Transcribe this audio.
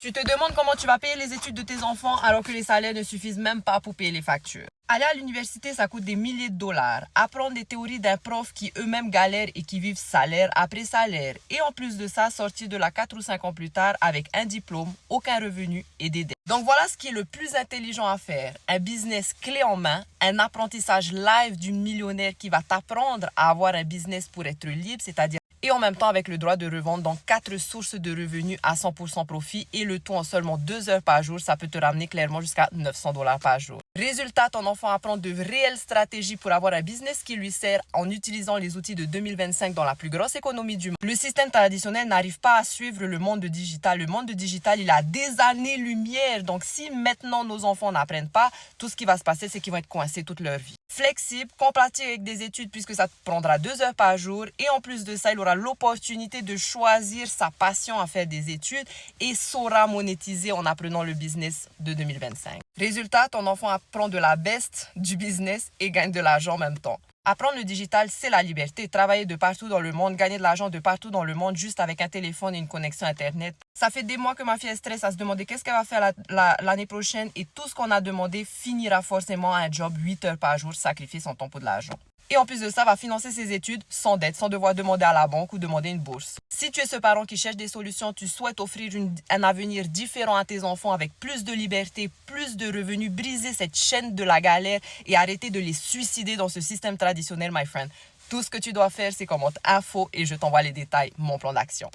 Tu te demandes comment tu vas payer les études de tes enfants alors que les salaires ne suffisent même pas pour payer les factures. Aller à l'université, ça coûte des milliers de dollars. Apprendre des théories d'un prof qui eux-mêmes galèrent et qui vivent salaire après salaire. Et en plus de ça, sortir de là 4 ou 5 ans plus tard avec un diplôme, aucun revenu et des dettes. Donc voilà ce qui est le plus intelligent à faire. Un business clé en main, un apprentissage live d'une millionnaire qui va t'apprendre à avoir un business pour être libre, c'est-à-dire et en même temps avec le droit de revendre dans 4 sources de revenus à 100% profit et le tout en seulement 2 heures par jour, ça peut te ramener clairement jusqu'à 900 dollars par jour. Résultat, ton enfant apprend de réelles stratégies pour avoir un business qui lui sert en utilisant les outils de 2025 dans la plus grosse économie du monde. Le système traditionnel n'arrive pas à suivre le monde digital. Le monde digital, il a des années-lumière. Donc si maintenant nos enfants n'apprennent pas, tout ce qui va se passer, c'est qu'ils vont être coincés toute leur vie. Flexible, compatible avec des études puisque ça te prendra 2 heures par jour et en plus de ça, il aura l'opportunité de choisir sa passion à faire des études et saura monétiser en apprenant le business de 2025. Résultat, ton enfant apprend de la best du business et gagne de l'argent en même temps. Apprendre le digital, c'est la liberté. Travailler de partout dans le monde, gagner de l'argent de partout dans le monde juste avec un téléphone et une connexion Internet. Ça fait des mois que ma fille est stressée à se demander qu'est-ce qu'elle va faire l'année prochaine et tout ce qu'on a demandé finira forcément à un job 8 heures par jour, sacrifier son temps pour de l'argent. Et en plus de ça, va financer ses études sans dette, sans devoir demander à la banque ou demander une bourse. Si tu es ce parent qui cherche des solutions, tu souhaites offrir un avenir différent à tes enfants avec plus de liberté, plus de revenus, briser cette chaîne de la galère et arrêter de les suicider dans ce système traditionnel, my friend. Tout ce que tu dois faire, c'est commente info et je t'envoie les détails, mon plan d'action.